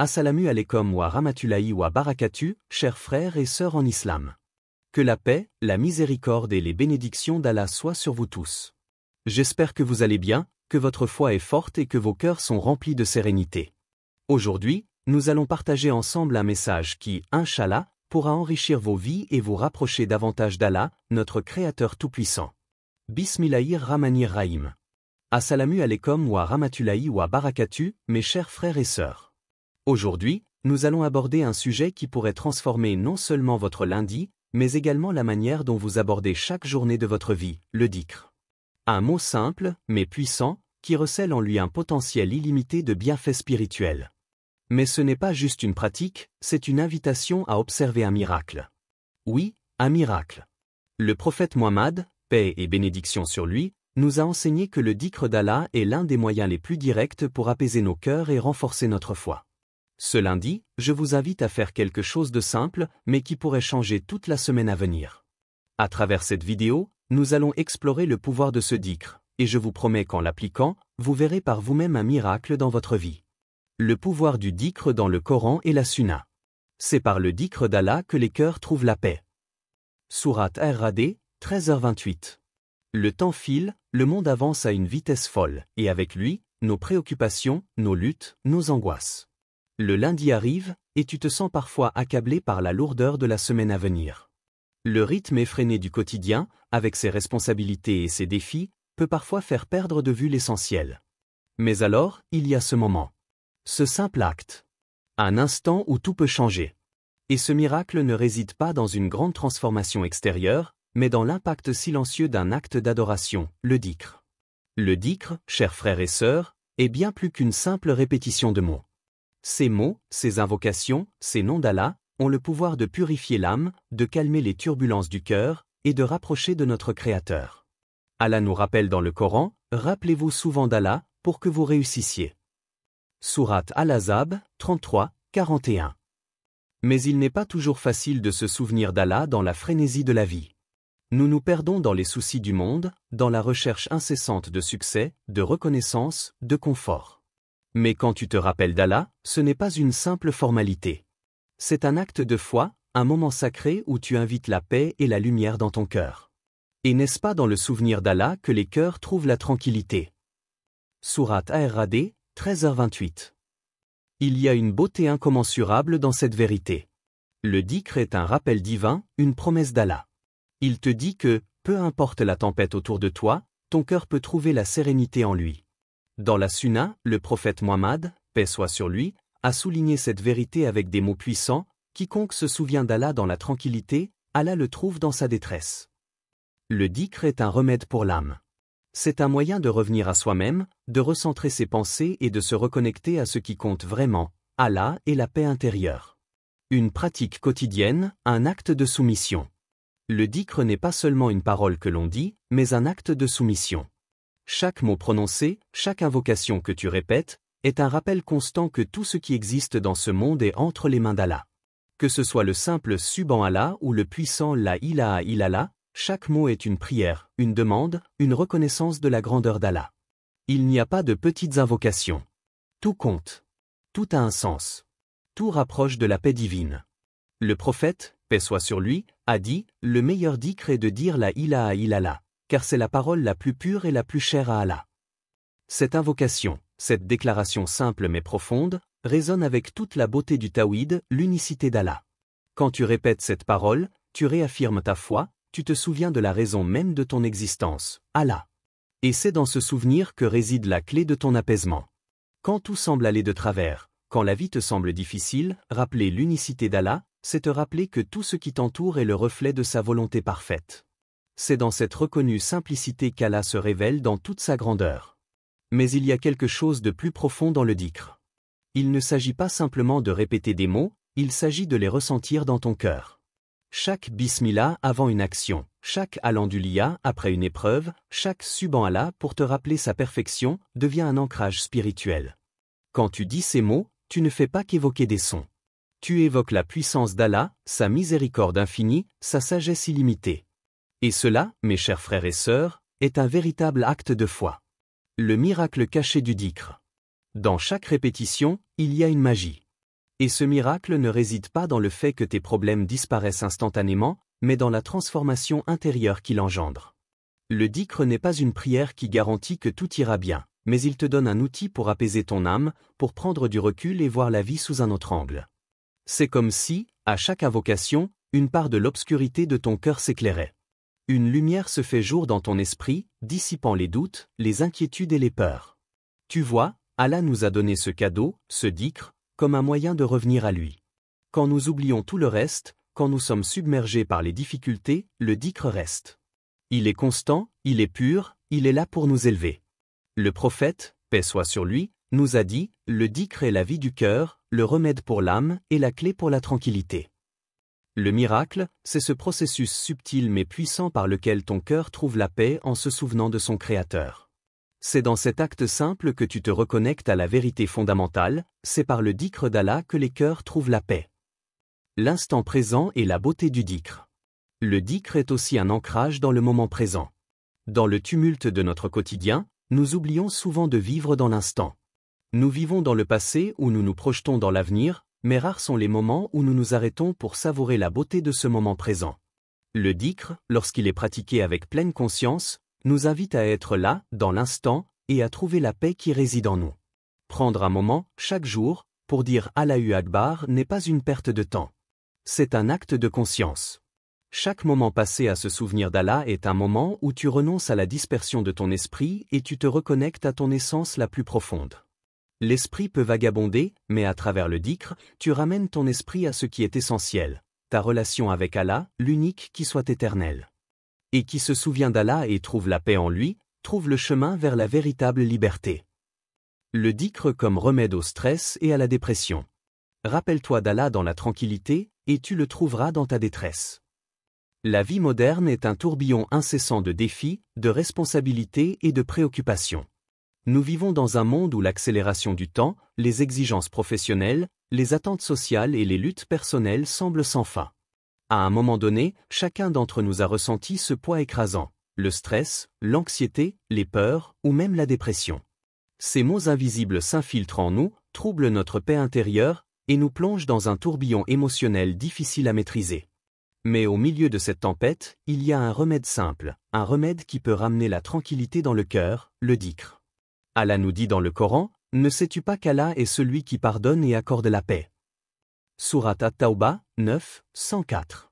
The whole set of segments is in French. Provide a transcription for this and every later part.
Assalamu alaikum wa rahmatullahi wa barakatuh, chers frères et sœurs en islam. Que la paix, la miséricorde et les bénédictions d'Allah soient sur vous tous. J'espère que vous allez bien, que votre foi est forte et que vos cœurs sont remplis de sérénité. Aujourd'hui, nous allons partager ensemble un message qui, Inch'Allah, pourra enrichir vos vies et vous rapprocher davantage d'Allah, notre Créateur tout-puissant. Bismillahir Rahmanir Rahim. Assalamu alaikum wa rahmatullahi wa barakatuh, mes chers frères et sœurs. Aujourd'hui, nous allons aborder un sujet qui pourrait transformer non seulement votre lundi, mais également la manière dont vous abordez chaque journée de votre vie, le dhikr. Un mot simple, mais puissant, qui recèle en lui un potentiel illimité de bienfaits spirituels. Mais ce n'est pas juste une pratique, c'est une invitation à observer un miracle. Oui, un miracle. Le prophète Muhammad, paix et bénédiction sur lui, nous a enseigné que le dhikr d'Allah est l'un des moyens les plus directs pour apaiser nos cœurs et renforcer notre foi. Ce lundi, je vous invite à faire quelque chose de simple, mais qui pourrait changer toute la semaine à venir. À travers cette vidéo, nous allons explorer le pouvoir de ce dhikr, et je vous promets qu'en l'appliquant, vous verrez par vous-même un miracle dans votre vie. Le pouvoir du dhikr dans le Coran et la Sunna. C'est par le dhikr d'Allah que les cœurs trouvent la paix. Sourate Ar-Ra'd, 13h28. Le temps file, le monde avance à une vitesse folle, et avec lui, nos préoccupations, nos luttes, nos angoisses. Le lundi arrive, et tu te sens parfois accablé par la lourdeur de la semaine à venir. Le rythme effréné du quotidien, avec ses responsabilités et ses défis, peut parfois faire perdre de vue l'essentiel. Mais alors, il y a ce moment. Ce simple acte. Un instant où tout peut changer. Et ce miracle ne réside pas dans une grande transformation extérieure, mais dans l'impact silencieux d'un acte d'adoration, le dhikr. Le dhikr, chers frères et sœurs, est bien plus qu'une simple répétition de mots. Ces mots, ces invocations, ces noms d'Allah, ont le pouvoir de purifier l'âme, de calmer les turbulences du cœur, et de rapprocher de notre Créateur. Allah nous rappelle dans le Coran, rappelez-vous souvent d'Allah, pour que vous réussissiez. Sourate Al-Ahzab, 33-41. Mais il n'est pas toujours facile de se souvenir d'Allah dans la frénésie de la vie. Nous nous perdons dans les soucis du monde, dans la recherche incessante de succès, de reconnaissance, de confort. Mais quand tu te rappelles d'Allah, ce n'est pas une simple formalité. C'est un acte de foi, un moment sacré où tu invites la paix et la lumière dans ton cœur. Et n'est-ce pas dans le souvenir d'Allah que les cœurs trouvent la tranquillité? Sourate Ar-Ra'd, 13h28. Il y a une beauté incommensurable dans cette vérité. Le dhikr est un rappel divin, une promesse d'Allah. Il te dit que, peu importe la tempête autour de toi, ton cœur peut trouver la sérénité en lui. Dans la Sunna, le prophète Muhammad, paix soit sur lui, a souligné cette vérité avec des mots puissants, quiconque se souvient d'Allah dans la tranquillité, Allah le trouve dans sa détresse. Le dhikr est un remède pour l'âme. C'est un moyen de revenir à soi-même, de recentrer ses pensées et de se reconnecter à ce qui compte vraiment, Allah et la paix intérieure. Une pratique quotidienne, un acte de soumission. Le dhikr n'est pas seulement une parole que l'on dit, mais un acte de soumission. Chaque mot prononcé, chaque invocation que tu répètes, est un rappel constant que tout ce qui existe dans ce monde est entre les mains d'Allah. Que ce soit le simple Subhanallah ou le puissant La ilaha illallah, chaque mot est une prière, une demande, une reconnaissance de la grandeur d'Allah. Il n'y a pas de petites invocations. Tout compte. Tout a un sens. Tout rapproche de la paix divine. Le prophète, paix soit sur lui, a dit, le meilleur dhikr est de dire La ilaha illallah, car c'est la parole la plus pure et la plus chère à Allah. Cette invocation, cette déclaration simple mais profonde, résonne avec toute la beauté du tawhid, l'unicité d'Allah. Quand tu répètes cette parole, tu réaffirmes ta foi, tu te souviens de la raison même de ton existence, Allah. Et c'est dans ce souvenir que réside la clé de ton apaisement. Quand tout semble aller de travers, quand la vie te semble difficile, rappeler l'unicité d'Allah, c'est te rappeler que tout ce qui t'entoure est le reflet de sa volonté parfaite. C'est dans cette reconnue simplicité qu'Allah se révèle dans toute sa grandeur. Mais il y a quelque chose de plus profond dans le dhikr. Il ne s'agit pas simplement de répéter des mots, il s'agit de les ressentir dans ton cœur. Chaque bismillah avant une action, chaque alhamdoulilah après une épreuve, chaque subhanallah pour te rappeler sa perfection, devient un ancrage spirituel. Quand tu dis ces mots, tu ne fais pas qu'évoquer des sons. Tu évoques la puissance d'Allah, sa miséricorde infinie, sa sagesse illimitée. Et cela, mes chers frères et sœurs, est un véritable acte de foi. Le miracle caché du dhikr. Dans chaque répétition, il y a une magie. Et ce miracle ne réside pas dans le fait que tes problèmes disparaissent instantanément, mais dans la transformation intérieure qu'il engendre. Le dhikr n'est pas une prière qui garantit que tout ira bien, mais il te donne un outil pour apaiser ton âme, pour prendre du recul et voir la vie sous un autre angle. C'est comme si, à chaque invocation, une part de l'obscurité de ton cœur s'éclairait. Une lumière se fait jour dans ton esprit, dissipant les doutes, les inquiétudes et les peurs. Tu vois, Allah nous a donné ce cadeau, ce dhikr, comme un moyen de revenir à lui. Quand nous oublions tout le reste, quand nous sommes submergés par les difficultés, le dhikr reste. Il est constant, il est pur, il est là pour nous élever. Le prophète, paix soit sur lui, nous a dit, le dhikr est la vie du cœur, le remède pour l'âme et la clé pour la tranquillité. Le miracle, c'est ce processus subtil mais puissant par lequel ton cœur trouve la paix en se souvenant de son Créateur. C'est dans cet acte simple que tu te reconnectes à la vérité fondamentale, c'est par le dhikr d'Allah que les cœurs trouvent la paix. L'instant présent est la beauté du dhikr. Le dhikr est aussi un ancrage dans le moment présent. Dans le tumulte de notre quotidien, nous oublions souvent de vivre dans l'instant. Nous vivons dans le passé où nous nous projetons dans l'avenir, mais rares sont les moments où nous nous arrêtons pour savourer la beauté de ce moment présent. Le dhikr, lorsqu'il est pratiqué avec pleine conscience, nous invite à être là, dans l'instant, et à trouver la paix qui réside en nous. Prendre un moment, chaque jour, pour dire Allahu Akbar n'est pas une perte de temps. C'est un acte de conscience. Chaque moment passé à se souvenir d'Allah est un moment où tu renonces à la dispersion de ton esprit et tu te reconnectes à ton essence la plus profonde. L'esprit peut vagabonder, mais à travers le dhikr, tu ramènes ton esprit à ce qui est essentiel, ta relation avec Allah, l'unique qui soit éternel. Et qui se souvient d'Allah et trouve la paix en lui, trouve le chemin vers la véritable liberté. Le dhikr comme remède au stress et à la dépression. Rappelle-toi d'Allah dans la tranquillité, et tu le trouveras dans ta détresse. La vie moderne est un tourbillon incessant de défis, de responsabilités et de préoccupations. Nous vivons dans un monde où l'accélération du temps, les exigences professionnelles, les attentes sociales et les luttes personnelles semblent sans fin. À un moment donné, chacun d'entre nous a ressenti ce poids écrasant, le stress, l'anxiété, les peurs ou même la dépression. Ces mots invisibles s'infiltrent en nous, troublent notre paix intérieure et nous plongent dans un tourbillon émotionnel difficile à maîtriser. Mais au milieu de cette tempête, il y a un remède simple, un remède qui peut ramener la tranquillité dans le cœur, le dhikr. Allah nous dit dans le Coran, « Ne sais-tu pas qu'Allah est celui qui pardonne et accorde la paix » Surat At-Tawbah, 9, 104.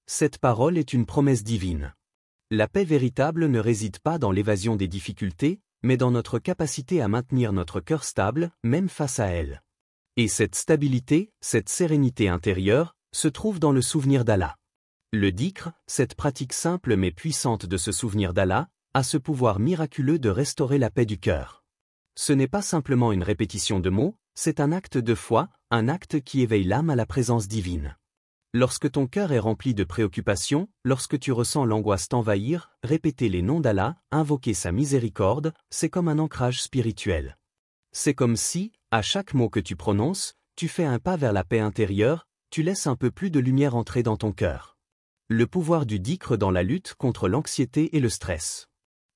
Cette parole est une promesse divine. La paix véritable ne réside pas dans l'évasion des difficultés, mais dans notre capacité à maintenir notre cœur stable, même face à elles. Et cette stabilité, cette sérénité intérieure, se trouve dans le souvenir d'Allah. Le dhikr, cette pratique simple mais puissante de se souvenir d'Allah, a ce pouvoir miraculeux de restaurer la paix du cœur. Ce n'est pas simplement une répétition de mots, c'est un acte de foi, un acte qui éveille l'âme à la présence divine. Lorsque ton cœur est rempli de préoccupations, lorsque tu ressens l'angoisse t'envahir, répéter les noms d'Allah, invoquer sa miséricorde, c'est comme un ancrage spirituel. C'est comme si, à chaque mot que tu prononces, tu fais un pas vers la paix intérieure, tu laisses un peu plus de lumière entrer dans ton cœur. Le pouvoir du dhikr dans la lutte contre l'anxiété et le stress.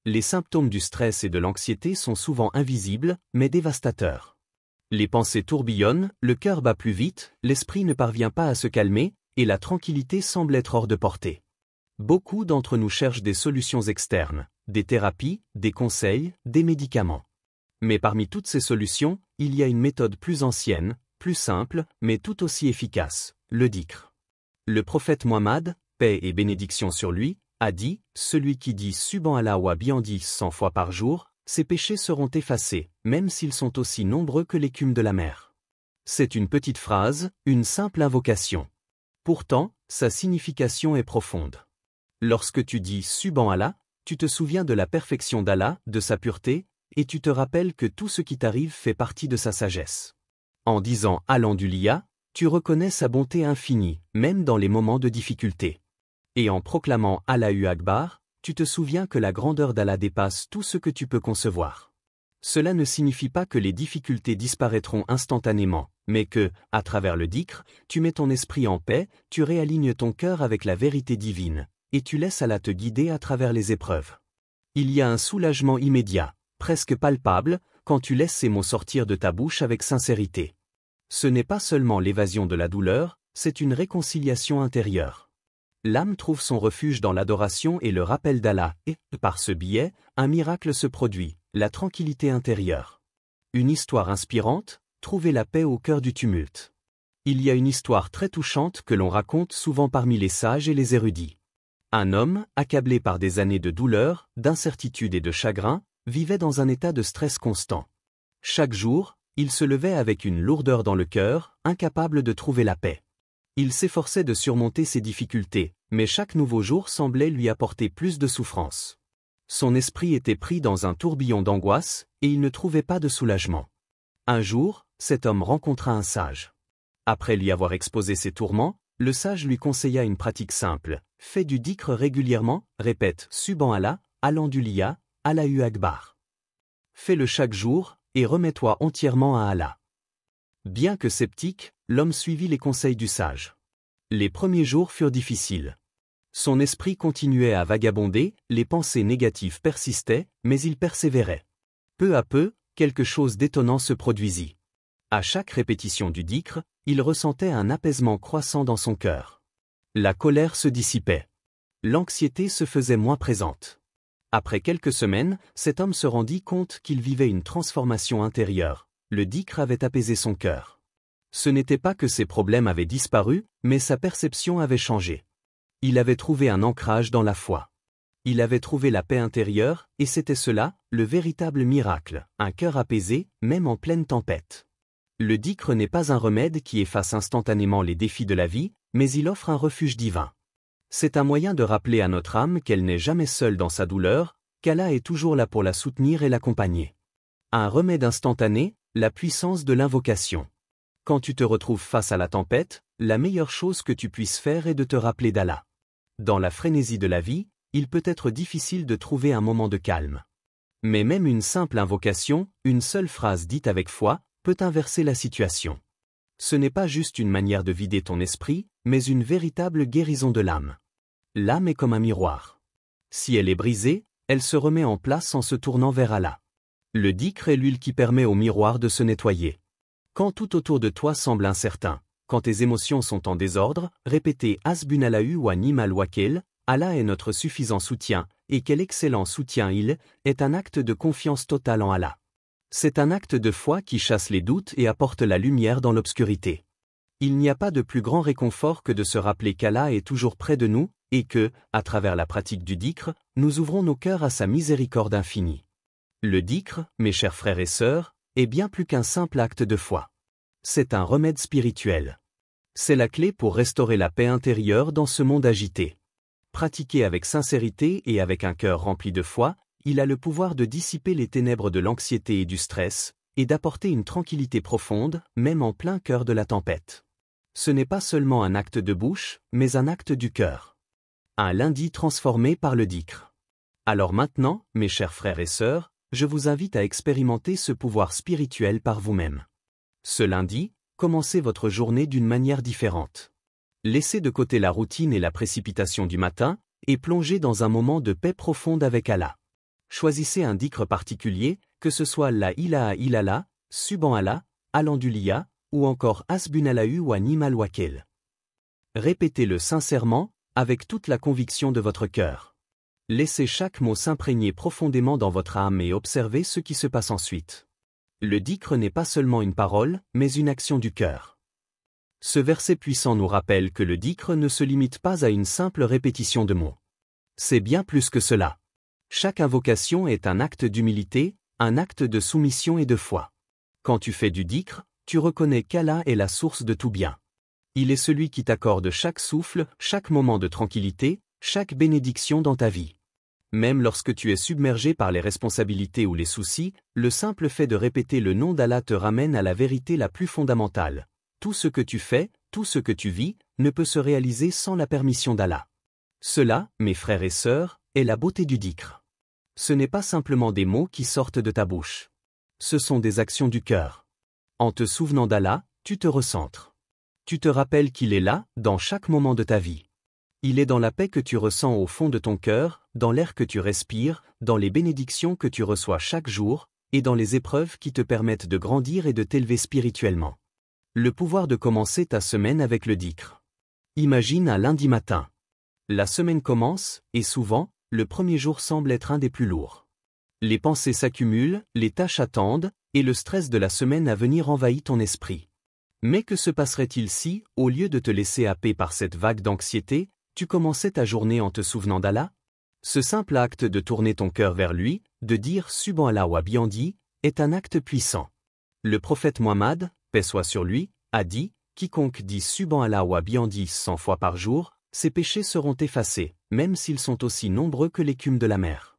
Les symptômes du stress et de l'anxiété sont souvent invisibles, mais dévastateurs. Les pensées tourbillonnent, le cœur bat plus vite, l'esprit ne parvient pas à se calmer, et la tranquillité semble être hors de portée. Beaucoup d'entre nous cherchent des solutions externes, des thérapies, des conseils, des médicaments. Mais parmi toutes ces solutions, il y a une méthode plus ancienne, plus simple, mais tout aussi efficace, le dhikr. Le prophète Muhammad, paix et bénédiction sur lui, a dit, celui qui dit Subhanallah wa bihamdihi 100 fois par jour, ses péchés seront effacés, même s'ils sont aussi nombreux que l'écume de la mer. C'est une petite phrase, une simple invocation. Pourtant, sa signification est profonde. Lorsque tu dis Subhanallah, tu te souviens de la perfection d'Allah, de sa pureté, et tu te rappelles que tout ce qui t'arrive fait partie de sa sagesse. En disant Alhamdulillah, tu reconnais sa bonté infinie, même dans les moments de difficulté. Et en proclamant Allahu Akbar, tu te souviens que la grandeur d'Allah dépasse tout ce que tu peux concevoir. Cela ne signifie pas que les difficultés disparaîtront instantanément, mais que, à travers le dhikr, tu mets ton esprit en paix, tu réalignes ton cœur avec la vérité divine, et tu laisses Allah te guider à travers les épreuves. Il y a un soulagement immédiat, presque palpable, quand tu laisses ces mots sortir de ta bouche avec sincérité. Ce n'est pas seulement l'évasion de la douleur, c'est une réconciliation intérieure. L'âme trouve son refuge dans l'adoration et le rappel d'Allah, et, par ce biais, un miracle se produit, la tranquillité intérieure. Une histoire inspirante, trouver la paix au cœur du tumulte. Il y a une histoire très touchante que l'on raconte souvent parmi les sages et les érudits. Un homme, accablé par des années de douleur, d'incertitude et de chagrin, vivait dans un état de stress constant. Chaque jour, il se levait avec une lourdeur dans le cœur, incapable de trouver la paix. Il s'efforçait de surmonter ses difficultés, mais chaque nouveau jour semblait lui apporter plus de souffrance. Son esprit était pris dans un tourbillon d'angoisse, et il ne trouvait pas de soulagement. Un jour, cet homme rencontra un sage. Après lui avoir exposé ses tourments, le sage lui conseilla une pratique simple. Fais du dhikr régulièrement, répète Subhanallah, Alhamdulillah, Allahu Akbar. Fais-le chaque jour, et remets-toi entièrement à Allah. Bien que sceptique, l'homme suivit les conseils du sage. Les premiers jours furent difficiles. Son esprit continuait à vagabonder, les pensées négatives persistaient, mais il persévérait. Peu à peu, quelque chose d'étonnant se produisit. À chaque répétition du dhikr, il ressentait un apaisement croissant dans son cœur. La colère se dissipait. L'anxiété se faisait moins présente. Après quelques semaines, cet homme se rendit compte qu'il vivait une transformation intérieure. Le dhikr avait apaisé son cœur. Ce n'était pas que ses problèmes avaient disparu, mais sa perception avait changé. Il avait trouvé un ancrage dans la foi. Il avait trouvé la paix intérieure, et c'était cela, le véritable miracle, un cœur apaisé, même en pleine tempête. Le dhikr n'est pas un remède qui efface instantanément les défis de la vie, mais il offre un refuge divin. C'est un moyen de rappeler à notre âme qu'elle n'est jamais seule dans sa douleur, qu'Allah est toujours là pour la soutenir et l'accompagner. Un remède instantané, la puissance de l'invocation. Quand tu te retrouves face à la tempête, la meilleure chose que tu puisses faire est de te rappeler d'Allah. Dans la frénésie de la vie, il peut être difficile de trouver un moment de calme. Mais même une simple invocation, une seule phrase dite avec foi, peut inverser la situation. Ce n'est pas juste une manière de vider ton esprit, mais une véritable guérison de l'âme. L'âme est comme un miroir. Si elle est brisée, elle se remet en place en se tournant vers Allah. Le dhikr est l'huile qui permet au miroir de se nettoyer. Quand tout autour de toi semble incertain, quand tes émotions sont en désordre, répétez Hasbunallahu wa ni'mal wakeel, Allah est notre suffisant soutien, et quel excellent soutien il est un acte de confiance totale en Allah. C'est un acte de foi qui chasse les doutes et apporte la lumière dans l'obscurité. Il n'y a pas de plus grand réconfort que de se rappeler qu'Allah est toujours près de nous, et que, à travers la pratique du dhikr, nous ouvrons nos cœurs à sa miséricorde infinie. Le dhikr, mes chers frères et sœurs, est bien plus qu'un simple acte de foi. C'est un remède spirituel. C'est la clé pour restaurer la paix intérieure dans ce monde agité. Pratiqué avec sincérité et avec un cœur rempli de foi, il a le pouvoir de dissiper les ténèbres de l'anxiété et du stress, et d'apporter une tranquillité profonde, même en plein cœur de la tempête. Ce n'est pas seulement un acte de bouche, mais un acte du cœur. Un lundi transformé par le dhikr. Alors maintenant, mes chers frères et sœurs, je vous invite à expérimenter ce pouvoir spirituel par vous-même. Ce lundi, commencez votre journée d'une manière différente. Laissez de côté la routine et la précipitation du matin, et plongez dans un moment de paix profonde avec Allah. Choisissez un dhikr particulier, que ce soit la ilaha illallah, Subhanallah, Alhamdulillah, ou encore Hasbunallahu wa ni'mal wakeel. Répétez-le sincèrement, avec toute la conviction de votre cœur. Laissez chaque mot s'imprégner profondément dans votre âme et observez ce qui se passe ensuite. Le dhikr n'est pas seulement une parole, mais une action du cœur. Ce verset puissant nous rappelle que le dhikr ne se limite pas à une simple répétition de mots. C'est bien plus que cela. Chaque invocation est un acte d'humilité, un acte de soumission et de foi. Quand tu fais du dhikr, tu reconnais qu'Allah est la source de tout bien. Il est celui qui t'accorde chaque souffle, chaque moment de tranquillité, chaque bénédiction dans ta vie. Même lorsque tu es submergé par les responsabilités ou les soucis, le simple fait de répéter le nom d'Allah te ramène à la vérité la plus fondamentale. Tout ce que tu fais, tout ce que tu vis, ne peut se réaliser sans la permission d'Allah. Cela, mes frères et sœurs, est la beauté du dhikr. Ce n'est pas simplement des mots qui sortent de ta bouche. Ce sont des actions du cœur. En te souvenant d'Allah, tu te recentres. Tu te rappelles qu'il est là, dans chaque moment de ta vie. Il est dans la paix que tu ressens au fond de ton cœur, dans l'air que tu respires, dans les bénédictions que tu reçois chaque jour, et dans les épreuves qui te permettent de grandir et de t'élever spirituellement. Le pouvoir de commencer ta semaine avec le dhikr. Imagine un lundi matin. La semaine commence, et souvent, le premier jour semble être un des plus lourds. Les pensées s'accumulent, les tâches attendent, et le stress de la semaine à venir envahit ton esprit. Mais que se passerait-il si, au lieu de te laisser happer par cette vague d'anxiété, tu commençais ta journée en te souvenant d'Allah? Ce simple acte de tourner ton cœur vers lui, de dire Subhanallah wa bihamdi, est un acte puissant. Le prophète Muhammad, paix soit sur lui, a dit, quiconque dit Subhanallah wa bihamdi 100 fois par jour, ses péchés seront effacés, même s'ils sont aussi nombreux que l'écume de la mer.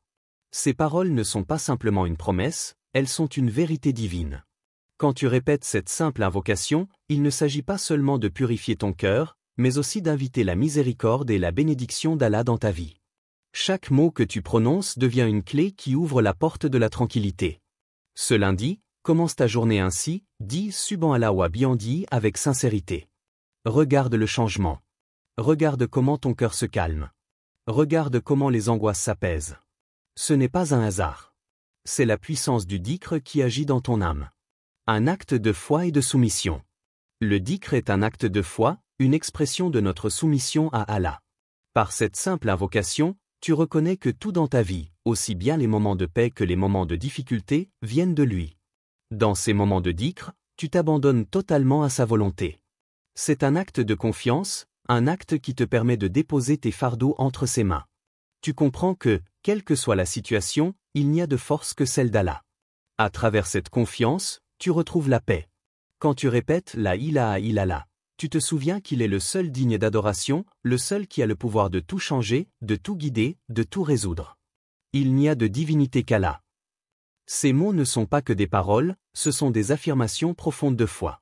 Ces paroles ne sont pas simplement une promesse, elles sont une vérité divine. Quand tu répètes cette simple invocation, il ne s'agit pas seulement de purifier ton cœur, mais aussi d'inviter la miséricorde et la bénédiction d'Allah dans ta vie. Chaque mot que tu prononces devient une clé qui ouvre la porte de la tranquillité. Ce lundi, commence ta journée ainsi, dis Subhanallah wa bihamdi avec sincérité. Regarde le changement. Regarde comment ton cœur se calme. Regarde comment les angoisses s'apaisent. Ce n'est pas un hasard. C'est la puissance du dhikr qui agit dans ton âme. Un acte de foi et de soumission. Le dhikr est un acte de foi, une expression de notre soumission à Allah. Par cette simple invocation, tu reconnais que tout dans ta vie, aussi bien les moments de paix que les moments de difficulté, viennent de lui. Dans ces moments de dhikr, tu t'abandonnes totalement à sa volonté. C'est un acte de confiance, un acte qui te permet de déposer tes fardeaux entre ses mains. Tu comprends que, quelle que soit la situation, il n'y a de force que celle d'Allah. À travers cette confiance, tu retrouves la paix. Quand tu répètes la ilaha illallah, tu te souviens qu'il est le seul digne d'adoration, le seul qui a le pouvoir de tout changer, de tout guider, de tout résoudre. Il n'y a de divinité qu'Allah. Ces mots ne sont pas que des paroles, ce sont des affirmations profondes de foi.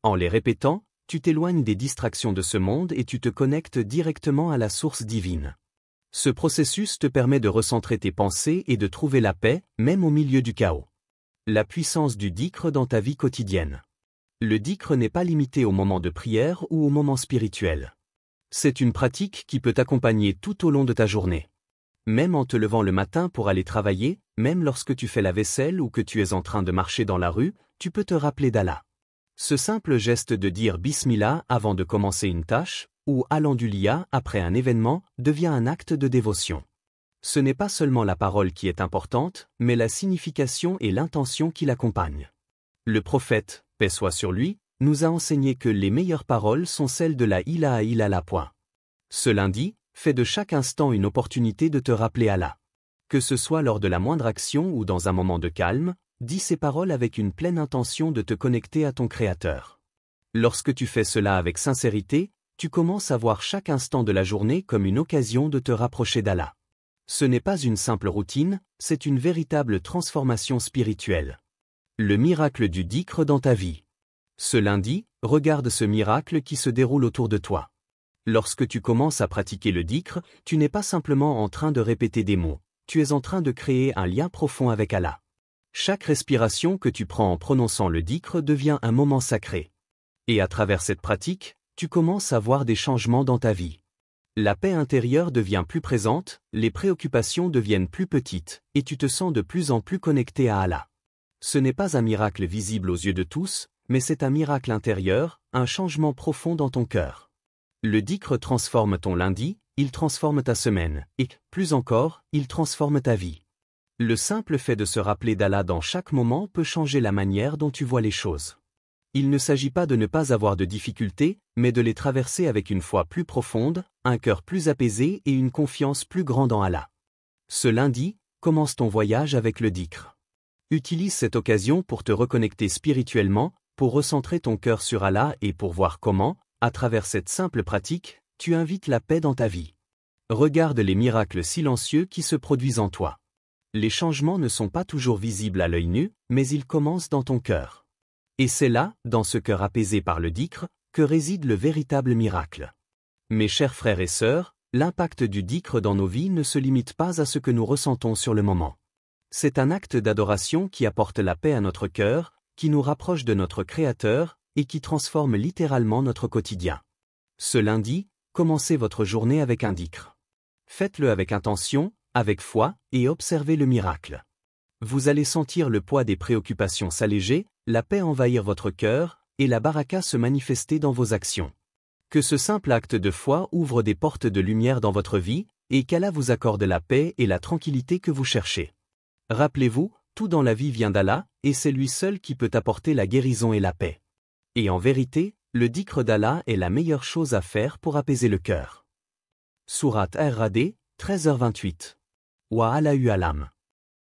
En les répétant, tu t'éloignes des distractions de ce monde et tu te connectes directement à la source divine. Ce processus te permet de recentrer tes pensées et de trouver la paix, même au milieu du chaos. La puissance du dhikr dans ta vie quotidienne. Le dhikr n'est pas limité au moment de prière ou au moment spirituel. C'est une pratique qui peut t'accompagner tout au long de ta journée. Même en te levant le matin pour aller travailler, même lorsque tu fais la vaisselle ou que tu es en train de marcher dans la rue, tu peux te rappeler d'Allah. Ce simple geste de dire Bismillah avant de commencer une tâche, ou Alhamdoulilah après un événement, devient un acte de dévotion. Ce n'est pas seulement la parole qui est importante, mais la signification et l'intention qui l'accompagnent. Le prophète, paix soit sur lui, nous a enseigné que les meilleures paroles sont celles de la ilaha illallah. Ce lundi, fais de chaque instant une opportunité de te rappeler Allah. Que ce soit lors de la moindre action ou dans un moment de calme, dis ces paroles avec une pleine intention de te connecter à ton Créateur. Lorsque tu fais cela avec sincérité, tu commences à voir chaque instant de la journée comme une occasion de te rapprocher d'Allah. Ce n'est pas une simple routine, c'est une véritable transformation spirituelle. Le miracle du dhikr dans ta vie. Ce lundi, regarde ce miracle qui se déroule autour de toi. Lorsque tu commences à pratiquer le dhikr, tu n'es pas simplement en train de répéter des mots, tu es en train de créer un lien profond avec Allah. Chaque respiration que tu prends en prononçant le dhikr devient un moment sacré. Et à travers cette pratique, tu commences à voir des changements dans ta vie. La paix intérieure devient plus présente, les préoccupations deviennent plus petites, et tu te sens de plus en plus connecté à Allah. Ce n'est pas un miracle visible aux yeux de tous, mais c'est un miracle intérieur, un changement profond dans ton cœur. Le dhikr transforme ton lundi, il transforme ta semaine, et, plus encore, il transforme ta vie. Le simple fait de se rappeler d'Allah dans chaque moment peut changer la manière dont tu vois les choses. Il ne s'agit pas de ne pas avoir de difficultés, mais de les traverser avec une foi plus profonde, un cœur plus apaisé et une confiance plus grande en Allah. Ce lundi, commence ton voyage avec le dhikr. Utilise cette occasion pour te reconnecter spirituellement, pour recentrer ton cœur sur Allah et pour voir comment, à travers cette simple pratique, tu invites la paix dans ta vie. Regarde les miracles silencieux qui se produisent en toi. Les changements ne sont pas toujours visibles à l'œil nu, mais ils commencent dans ton cœur. Et c'est là, dans ce cœur apaisé par le dhikr, que réside le véritable miracle. Mes chers frères et sœurs, l'impact du dhikr dans nos vies ne se limite pas à ce que nous ressentons sur le moment. C'est un acte d'adoration qui apporte la paix à notre cœur, qui nous rapproche de notre Créateur, et qui transforme littéralement notre quotidien. Ce lundi, commencez votre journée avec un dhikr. Faites-le avec intention, avec foi, et observez le miracle. Vous allez sentir le poids des préoccupations s'alléger, la paix envahir votre cœur, et la baraka se manifester dans vos actions. Que ce simple acte de foi ouvre des portes de lumière dans votre vie, et qu'Allah vous accorde la paix et la tranquillité que vous cherchez. Rappelez-vous, tout dans la vie vient d'Allah, et c'est lui seul qui peut apporter la guérison et la paix. Et en vérité, le dhikr d'Allah est la meilleure chose à faire pour apaiser le cœur. Sourate Ar-Ra'd, 13h28. Wa Allahu alam.